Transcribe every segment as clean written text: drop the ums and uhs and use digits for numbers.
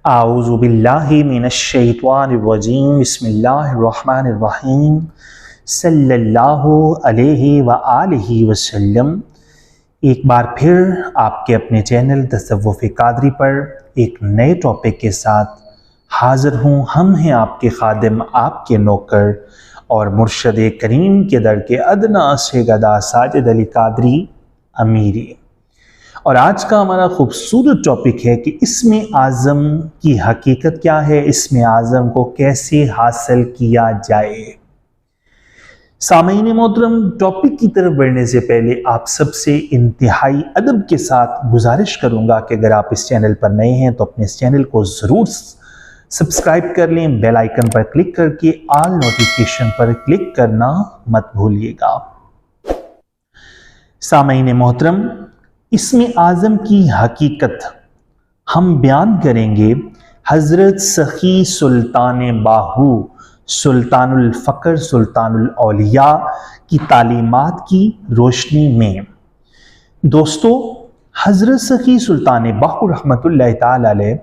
अऊज़ु बिल्लाहि मिनश्शैतानिर्रजीम बिस्मिल्लाहिर्रहमानिर्रहीम सल्लल्लाहु अलैहि व आलिहि वसल्लम। एक बार फिर आपके अपने चैनल तसव्वुफ़ क़ादरी पर एक नए टॉपिक के साथ हाज़िर हूँ। हम हैं आपके खादिम, आपके नौकर और मुर्शद करीम के दर के अदना से गदा साजिद अली क़ादरी अमीरी। और आज का हमारा खूबसूरत टॉपिक है कि इस्म आज़म की हकीकत क्या है, इस्म आज़म को कैसे हासिल किया जाए। सामईन मोहतरम, टॉपिक की तरफ बढ़ने से पहले आप सबसे इंतहाई अदब के साथ गुजारिश करूंगा कि अगर आप इस चैनल पर नए हैं तो अपने इस चैनल को ज़रूर सब्सक्राइब कर लें, बेल आइकन पर क्लिक करके ऑल नोटिफिकेशन पर क्लिक करना मत भूलिएगा। सामईन मोहतरम, इस्म आज़म की हकीकत हम बयान करेंगे हज़रत सखी सुल्तान बाहू, सुल्तानुल फ़क्र, सुल्तानुल औलिया की तालीमात की रोशनी में। दोस्तों, हज़रत सखी सुल्तान बाहू रहमतुल्लाह ताला अलैह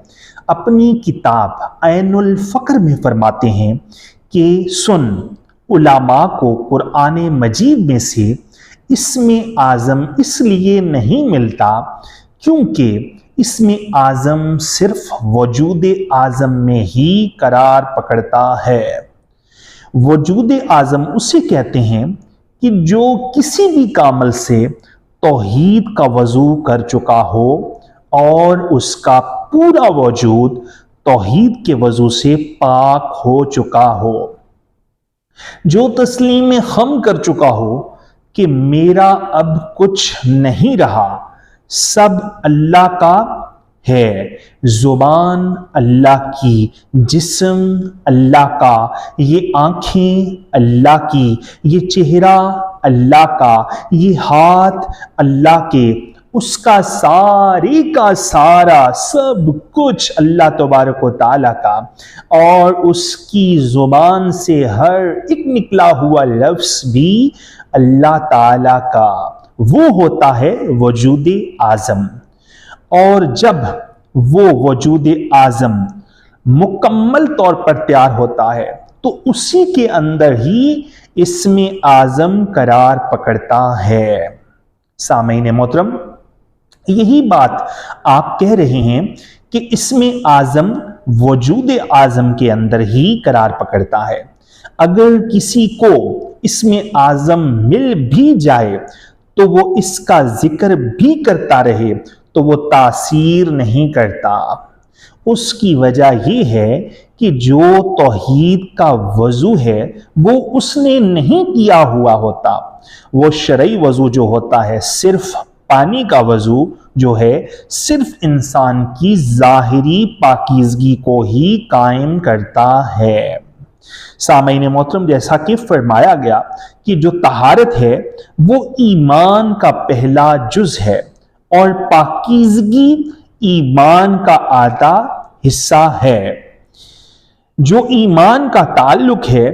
अपनी किताब ऐनुल फ़क्र में फरमाते हैं कि सुन, उलमा को कुरान मजीद में से इस्म आज़म इसलिए नहीं मिलता क्योंकि इस्म आज़म सिर्फ वजूद आज़म में ही करार पकड़ता है। वजूद आज़म उसे कहते हैं कि जो किसी भी कामल से तौहीद का वज़ू कर चुका हो और उसका पूरा वजूद तौहीद के वज़ू से पाक हो चुका हो, जो तस्लीम खम कर चुका हो कि मेरा अब कुछ नहीं रहा, सब अल्लाह का है, जुबान अल्लाह की, जिस्म अल्लाह का, ये आंखें अल्लाह की, ये चेहरा अल्लाह का, ये हाथ अल्लाह के, उसका सारे का सारा सब कुछ अल्लाह तबारक व तआला का, और उसकी जुबान से हर एक निकला हुआ लफ्ज़ भी अल्लाह ताला का, वो होता है वजूद आज़म। और जब वो वजूद आज़म मुकम्मल तौर पर तैयार होता है तो उसी के अंदर ही इस्म आज़म करार पकड़ता है। सामईन मोहतरम, यही बात आप कह रहे हैं कि इस्म आज़म वजूद आज़म के अंदर ही करार पकड़ता है। अगर किसी को इस्म आज़म मिल भी जाए तो वो इसका जिक्र भी करता रहे तो वो तासीर नहीं करता। उसकी वजह ये है कि जो तौहीद का वज़ू है वो उसने नहीं किया हुआ होता। वो शरई वज़ू जो होता है, सिर्फ पानी का वज़ू जो है, सिर्फ इंसान की ज़ाहिरी पाकीज़गी को ही कायम करता है। सामईन मोहतरम, जैसा कि फरमाया गया कि जो तहारत है वो ईमान का पहला जुज़ है और पाकीज़गी ईमान का आधा हिस्सा है। जो ईमान का ताल्लुक है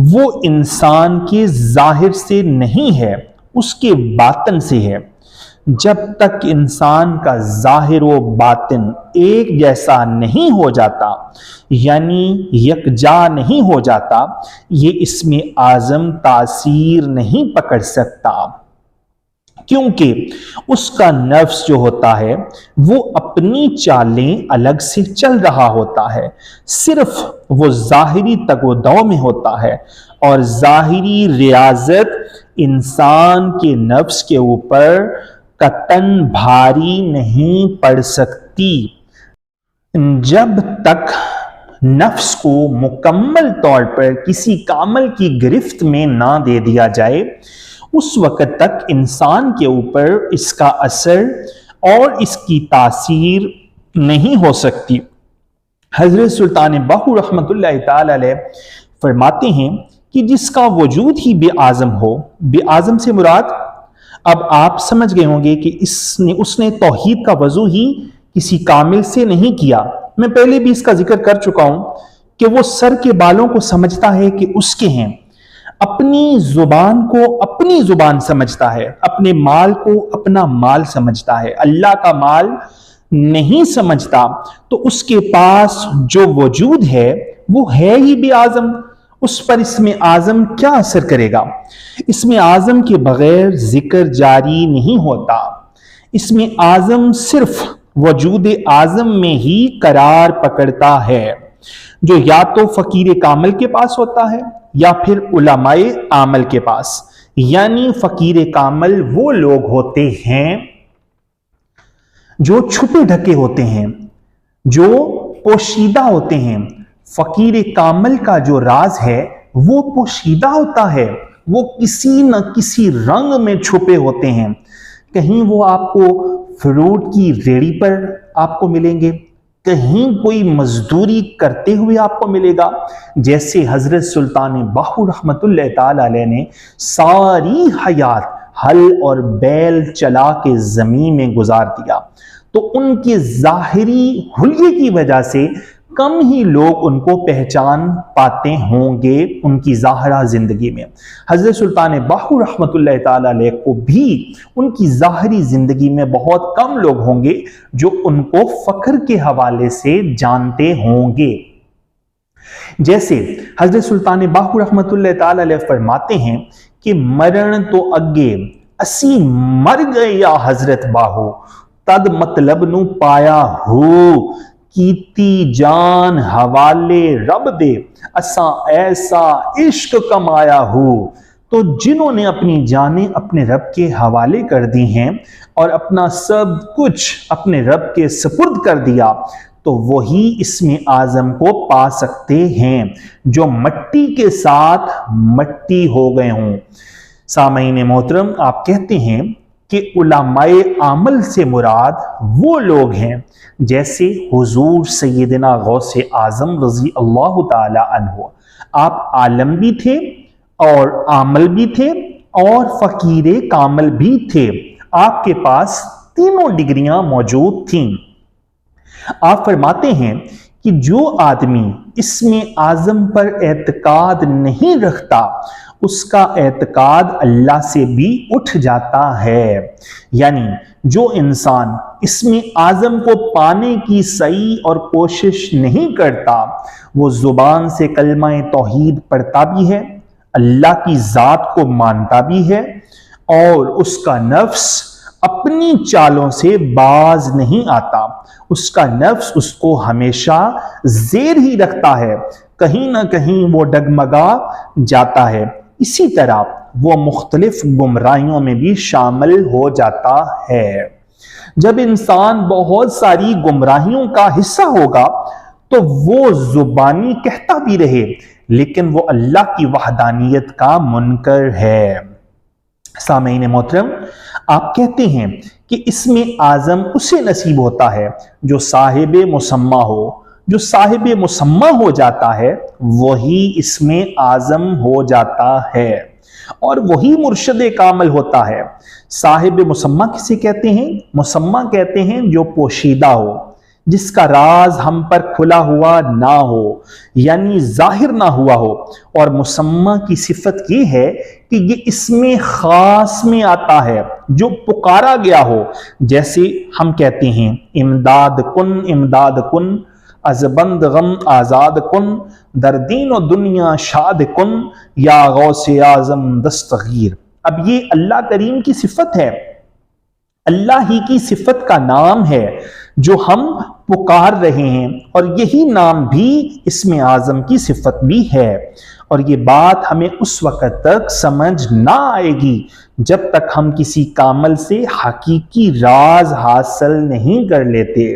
वो इंसान के ज़ाहिर से नहीं है, उसके बातिन से है। जब तक इंसान का ज़ाहिर व बातिन एक जैसा नहीं हो जाता, यानी यकजा नहीं हो जाता, ये इस्म आज़म तासीर नहीं पकड़ सकता, क्योंकि उसका नफ्स जो होता है वो अपनी चालें अलग से चल रहा होता है। सिर्फ वो ज़ाहिरी तगोदौ में होता है और ज़ाहिरी रियाजत इंसान के नफ्स के ऊपर कतन भारी नहीं पड़ सकती। जब तक नफ्स को मुकम्मल तौर पर किसी कामल की गिरफ्त में ना दे दिया जाए, उस वक़्त तक इंसान के ऊपर इसका असर और इसकी तासीर नहीं हो सकती। हज़रत सुल्तान बाहू रहमतुल्लाह ताला अलैह फरमाते हैं कि जिसका वजूद ही बेआज़म हो, बेआज़म से मुराद, अब आप समझ गए होंगे कि उसने तौहीद का वज़ू ही किसी कामिल से नहीं किया। मैं पहले भी इसका जिक्र कर चुका हूं कि वो सर के बालों को समझता है कि उसके हैं, अपनी जुबान को अपनी जुबान समझता है, अपने माल को अपना माल समझता है। अल्लाह का माल नहीं समझता तो उसके पास जो वजूद है वो है ही बे आज़म, उस पर इसमें आज़म क्या असर करेगा। इसमें आज़म के बगैर जिक्र जारी नहीं होता। इसमें आज़म सिर्फ वजूद आज़म में ही करार पकड़ता है, जो या तो फकीर कामल के पास होता है या फिर उलमाए आमल के पास। यानी फकीर कामल वो लोग होते हैं जो छुपे ढके होते हैं, जो पोशीदा होते हैं। फकीर कामल का जो राज है वो पोशीदा होता है, वो किसी न किसी रंग में छुपे होते हैं। कहीं वो आपको फ्रूट की रेड़ी पर आपको मिलेंगे, कहीं कोई मजदूरी करते हुए आपको मिलेगा। जैसे हजरत सुल्तान बाहू रहमतुल्लाह ताला अलैह ने सारी हयात हल और बैल चला के जमीन में गुजार दिया, तो उनके जाहिरी हुलिये की वजह से कम ही लोग उनको पहचान पाते होंगे उनकी ज़ाहिरा जिंदगी में। हजरत सुल्तान बाहू रहमतुल्लाह ताला अलैह को भी उनकी ज़ाहिरी जिंदगी में बहुत कम लोग होंगे जो उनको फख्र के हवाले से जानते होंगे। जैसे हजरत सुल्तान बाहू रहमतुल्लाह ताला अलैह फरमाते हैं कि मरण तो अगे असी मर गए या हजरत बाहू, तद मतलब नू पाया हो, कीती जान हवाले रब दे, असा ऐसा इश्क कमाया हो। तो जिन्होंने अपनी जानें अपने रब के हवाले कर दी हैं और अपना सब कुछ अपने रब के सुपुर्द कर दिया, तो वही इसमें आज़म को पा सकते हैं जो मट्टी के साथ मट्टी हो गए हों। सामईन मोहतरम, आप कहते हैं कि उलमाए आमल से मुराद वो लोग हैं जैसे हुजूर सैयदना गौसे आज़म रज़ी अल्लाह ताला अन्हु। आप आलम भी थे और आमल भी थे और फकीर कामल भी थे, आपके पास तीनों डिग्रियां मौजूद थीं। आप फरमाते हैं कि जो आदमी इसमें आज़म पर एतकाद नहीं रखता उसका एतकाद अल्लाह से भी उठ जाता है। यानी जो इंसान इसमें आज़म को पाने की सही और कोशिश नहीं करता, वो जुबान से कलमा तौहीद पढ़ता भी है, अल्लाह की ज़ात को मानता भी है और उसका नफ्स अपनी चालों से बाज नहीं आता। उसका नफ्स उसको हमेशा जेर ही रखता है, कहीं ना कहीं वो डगमगा जाता है। इसी तरह वो मुख्तलिफ गुमराहियों में भी शामिल हो जाता है। जब इंसान बहुत सारी गुमराहियों का हिस्सा होगा तो वो जुबानी कहता भी रहे लेकिन वो अल्लाह की वहदानियत का मुनकर है। सामईन मोहतरम, आप कहते हैं कि इसमें आज़म उसे नसीब होता है जो साहिब मुसम्मा हो। जो साहिब मुसम्मा हो जाता है वही इसमें आज़म हो जाता है और वही मुर्शद कामल होता है। साहिब मुसम्मा किसे कहते हैं? मुसम्मा कहते हैं जो पोशीदा हो, जिसका राज हम पर खुला हुआ ना हो, यानी जाहिर ना हुआ हो। और मुसम्मा की सिफत ये है कि ये इसमें खास में आता है जो पुकारा गया हो। जैसे हम कहते हैं इमदाद कुन अजबंद गम आजाद कुन, दरदीन और दुनिया शाद कुन, या गौसे आजम दस्तगीर। अब ये अल्लाह करीम की सिफत है, अल्लाह ही की सिफत का नाम है जो हम पुकार रहे हैं और यही नाम भी इसमें आज़म की सिफत भी है। और ये बात हमें उस वक़्त तक समझ ना आएगी जब तक हम किसी कामल से हकीकी राज हासिल नहीं कर लेते।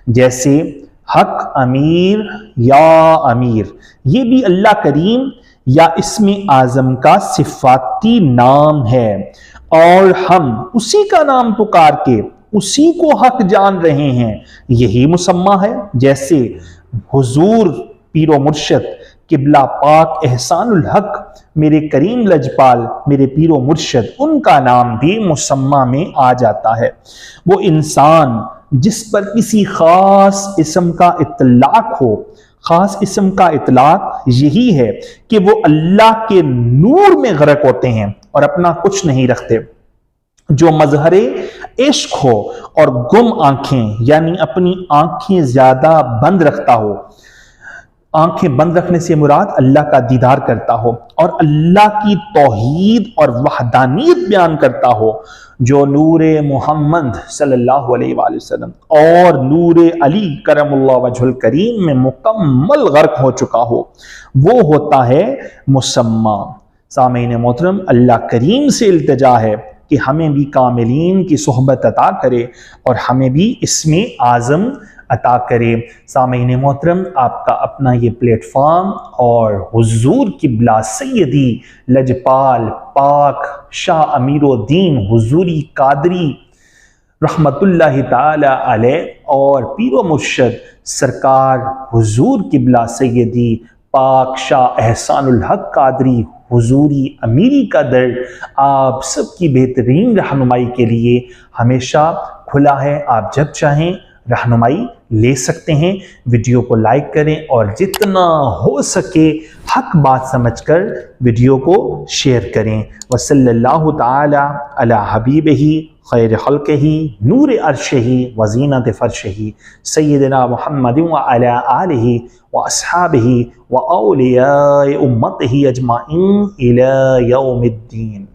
जैसे हक अमीर या अमीर, ये भी अल्लाह करीम या इसमें आज़म का सिफाती नाम है और हम उसी का नाम पुकार के उसी को हक जान रहे हैं, यही मुसम्मा है। जैसे हुजूर पीरो मुर्शद किबला पाक एहसानुल हक मेरे करीम लजपाल मेरे पीरो मुर्शद, उनका नाम भी मुसम्मा में आ जाता है। वो इंसान जिस पर किसी खास इस्म का इतलाक हो, खास इस्म का इतलाक यही है कि वो अल्लाह के नूर में गर्क होते हैं और अपना कुछ नहीं रखते। جو مظہر عشق ہو اور گم آنکھیں یعنی اپنی آنکھیں زیادہ بند رکھتا ہو، آنکھیں بند رکھنے سے مراد اللہ کا دیدار کرتا ہو اور اللہ کی توحید اور وحدانیت بیان کرتا ہو، جو نور محمد صلی اللہ علیہ وآلہ وسلم اور نور علی کرم اللہ وجہ الکریم میں مکمل غرق ہو چکا ہو، وہ ہوتا ہے مسمع۔ سامعین محترم، اللہ کریم سے التجا ہے کہ ہمیں بھی کاملین کی صحبت عطا کرے اور ہمیں بھی اسم اعظم عطا کرے۔ سامعین محترم، آپ کا اپنا یہ پلیٹ فارم اور حضور قبلہ سیدی لجپال پاک شاہ امیر الدین حضوری قادری رحمت اللہ تعالی علیہ اور پیر و مرشد سرکار حضور قبلہ سیدی پاک شاہ احسان الحق قادری حضوری امیری کا در آپ سب کی بہترین رہنمائی کے لیے ہمیشہ کھلا ہے۔ آپ جب چاہیں رہنمائی لے سکتے ہیں۔ ویڈیو کو لائک کریں اور جتنا ہو سکے حق بات سمجھ کر ویڈیو کو شیئر کریں۔ وصلی اللہ تعالی علی حبیبہ خیر خلقہ نور عرشہ وزینت فرشہ سیدنا محمد وعلی آلہ واصحابہ واولیاء امتہ اجمعین الی یوم الدین۔